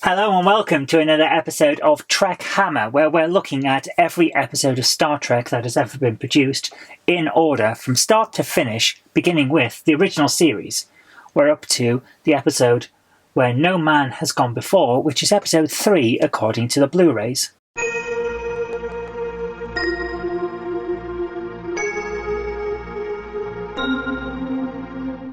Hello and welcome to another episode of TrekHammer, where we're looking at every episode of Star Trek that has ever been produced in order from start to finish, beginning with the original series. We're up to the episode where no man has gone before, which is episode 3 according to the Blu-rays.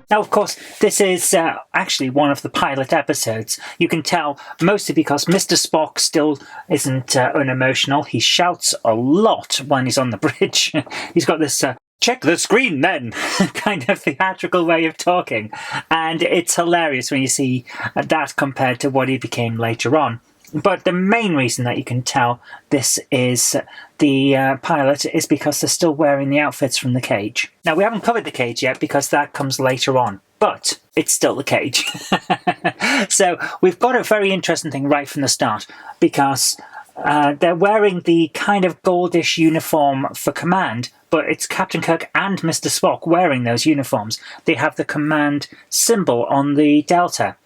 Now, of course, this is actually one of the pilot episodes. You can tell mostly because Mr. Spock still isn't unemotional. He shouts a lot when he's on the bridge. He's got this check the screen then kind of theatrical way of talking. And it's hilarious when you see that compared to what he became later on. But the main reason that you can tell this is the pilot is because they're still wearing the outfits from the cage. Now, we haven't covered the cage yet because that comes later on, but it's still the cage. So we've got a very interesting thing right from the start because they're wearing the kind of goldish uniform for command, but it's Captain Kirk and Mr. Spock wearing those uniforms. They have the command symbol on the delta,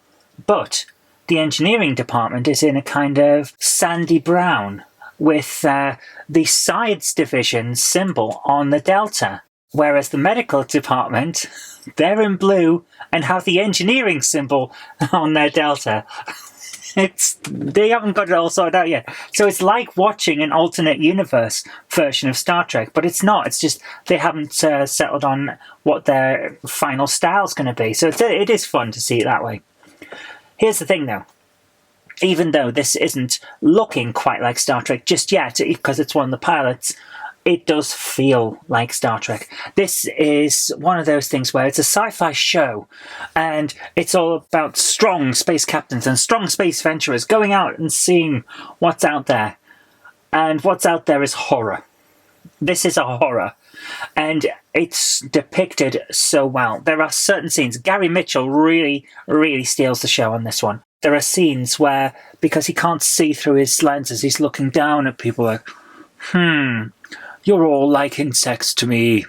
but the engineering department is in a kind of sandy brown with the sides division symbol on the delta, whereas the medical department, they're in blue and have the engineering symbol on their delta. They haven't got it all sorted out yet. So it's like watching an alternate universe version of Star Trek, but it's not. It's just they haven't settled on what their final style's going to be. So it is fun to see it that way. Here's the thing, though. Even though this isn't looking quite like Star Trek just yet, because it's one of the pilots, it does feel like Star Trek. This is one of those things where it's a sci-fi show, and it's all about strong space captains and strong space venturers going out and seeing what's out there. And what's out there is horror. This is a horror. And it's depicted so well. There are certain scenes. Gary Mitchell really, really steals the show on this one. There are scenes where, because he can't see through his lenses, he's looking down at people like, you're all like insects to me.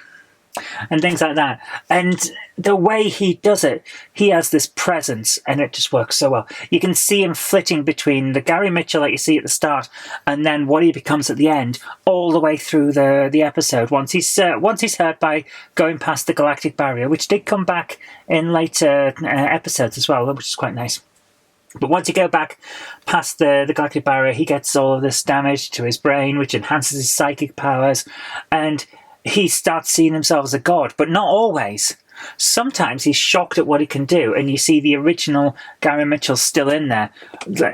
And things like that. And the way he does it, he has this presence, and it just works so well. You can see him flitting between the Gary Mitchell that you see at the start, and then what he becomes at the end, all the way through the episode. Once he's hurt by going past the galactic barrier, which did come back in later episodes as well, which is quite nice. But once you go back past the galactic barrier, he gets all of this damage to his brain, which enhances his psychic powers, and he starts seeing himself as a god, but not always. Sometimes he's shocked at what he can do, and you see the original Gary Mitchell still in there,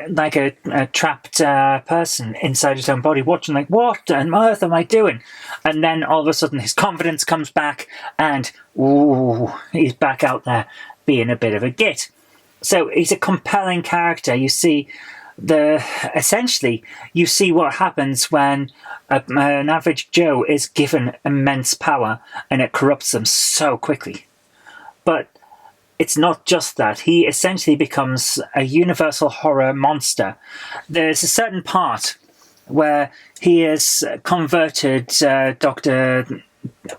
like a trapped person inside his own body, watching like, what on earth am I doing? And then all of a sudden his confidence comes back, and he's back out there being a bit of a git. So he's a compelling character. You see essentially you see what happens when an average Joe is given immense power and it corrupts them so quickly. But it's not just that. He essentially becomes a universal horror monster. There's a certain part where he has converted Dr.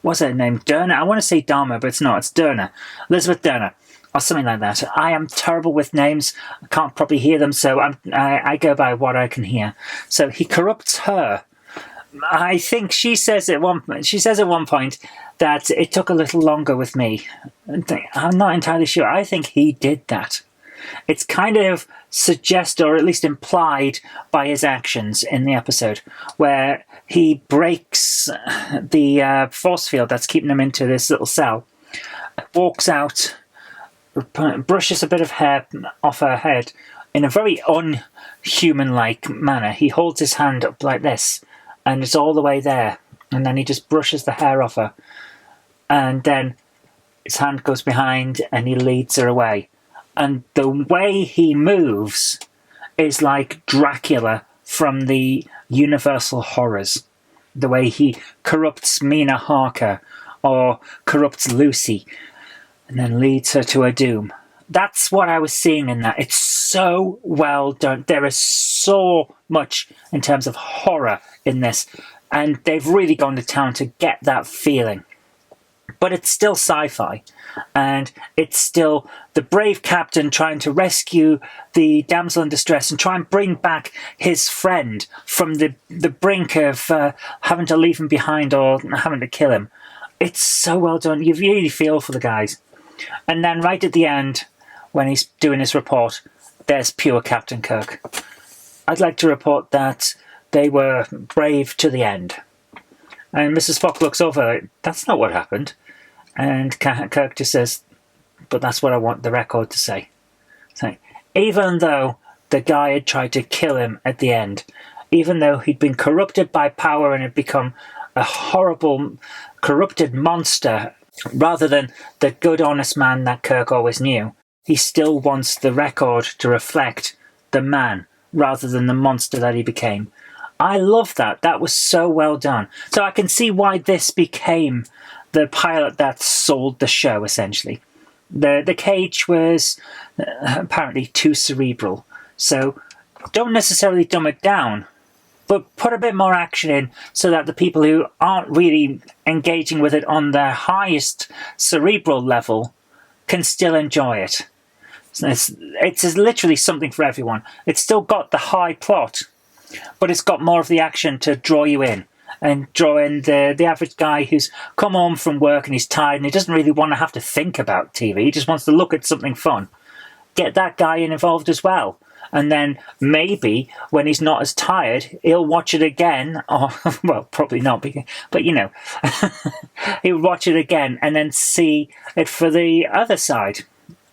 What's her name? Derner? I want to say Dharma, but it's not. It's Derner. Elizabeth Derner. Or something like that. I am terrible with names. I can't probably hear them, so I go by what I can hear. So he corrupts her. I think she says at one point that it took a little longer with me. I'm not entirely sure. I think he did that. It's kind of suggested, or at least implied, by his actions in the episode, where he breaks the force field that's keeping him into this little cell, walks out, brushes a bit of hair off her head in a very unhuman-like manner. He holds his hand up like this, and it's all the way there, and then he just brushes the hair off her, and then his hand goes behind and he leads her away. And the way he moves is like Dracula from the Universal Horrors. The way he corrupts Mina Harker or corrupts Lucy and then leads her to her doom. That's what I was seeing in that. It's so well done. There is so much in terms of horror in this, and they've really gone to town to get that feeling. but it's still sci-fi. And it's still the brave captain trying to rescue the damsel in distress and try and bring back his friend from the brink of having to leave him behind or having to kill him. It's so well done. You really feel for the guys. And then right at the end, when he's doing his report, there's pure Captain Kirk. I'd like to report that they were brave to the end. And Mrs. Spock looks over, that's not what happened. And Kirk just says, but that's what I want the record to say. So, even though the guy had tried to kill him at the end, even though he'd been corrupted by power and had become a horrible, corrupted monster, rather than the good, honest man that Kirk always knew, he still wants the record to reflect the man, rather than the monster that he became. I love that. That was so well done. So I can see why this became the pilot that sold the show, essentially. The cage was apparently too cerebral. So don't necessarily dumb it down, but put a bit more action in so that the people who aren't really engaging with it on their highest cerebral level can still enjoy it. It's literally something for everyone. It's still got the high plot, but it's got more of the action to draw you in. And draw in the average guy who's come home from work and he's tired and he doesn't really want to have to think about TV. He just wants to look at something fun. Get that guy involved as well. And then maybe when he's not as tired, he'll watch it again. Or, well, probably not, but you know. He'll watch it again and then see it for the other side.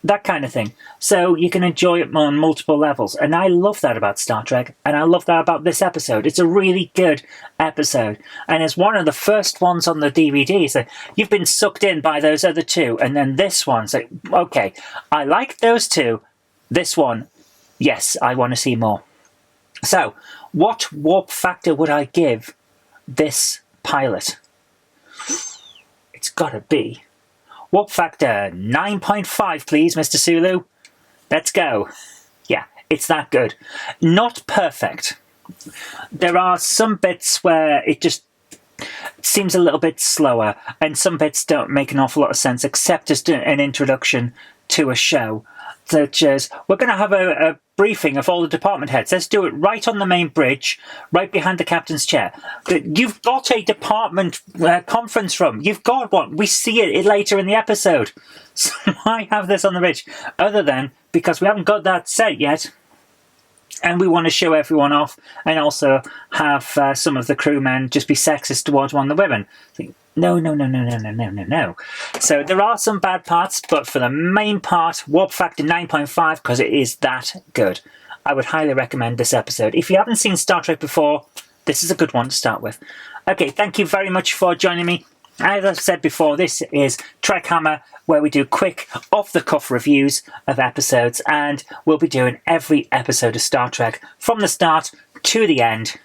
That kind of thing. So you can enjoy it on multiple levels. And I love that about Star Trek. And I love that about this episode. It's a really good episode. And it's one of the first ones on the DVD. So you've been sucked in by those other two. And then this one's like, okay, I like those two. This one, yes, I want to see more. So what warp factor would I give this pilot? It's got to be warp factor 9.5, please, Mr. Sulu. Let's go. Yeah, it's that good. Not perfect. There are some bits where it just seems a little bit slower, and some bits don't make an awful lot of sense, except as an introduction to a show. Such as, we're going to have a briefing of all the department heads. Let's do it right on the main bridge, right behind the captain's chair. You've got a department conference room. You've got one. We see it later in the episode. So why have this on the bridge? Other than because we haven't got that set yet. And we want to show everyone off and also have some of the crewmen just be sexist towards one of the women. No. So there are some bad parts, but for the main part, warp factor 9.5, because it is that good. I would highly recommend this episode. If you haven't seen Star Trek before, this is a good one to start with. Okay, thank you very much for joining me. As I've said before, this is TrekHammer, where we do quick, off-the-cuff reviews of episodes, and we'll be doing every episode of Star Trek from the start to the end.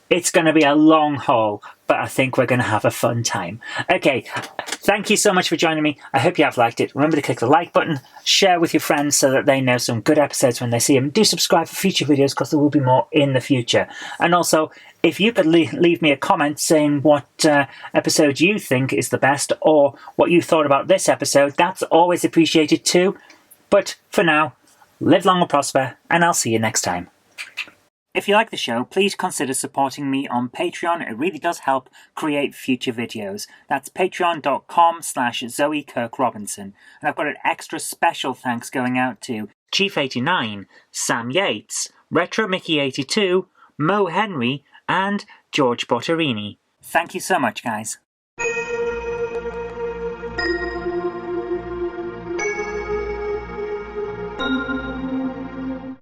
It's going to be a long haul, but I think we're going to have a fun time. Okay, thank you so much for joining me. I hope you have liked it. Remember to click the like button, share with your friends so that they know some good episodes when they see them. Do subscribe for future videos because there will be more in the future. And also, if you could leave me a comment saying what episode you think is the best or what you thought about this episode, that's always appreciated too. But for now, live long and prosper, and I'll see you next time. If you like the show, please consider supporting me on Patreon. It really does help create future videos. That's patreon.com/Zoe Kirk Robinson. And I've got an extra special thanks going out to Chief89, Sam Yates, Retro Mickey 82, Mo Henry, and George Bortorini. Thank you so much, guys.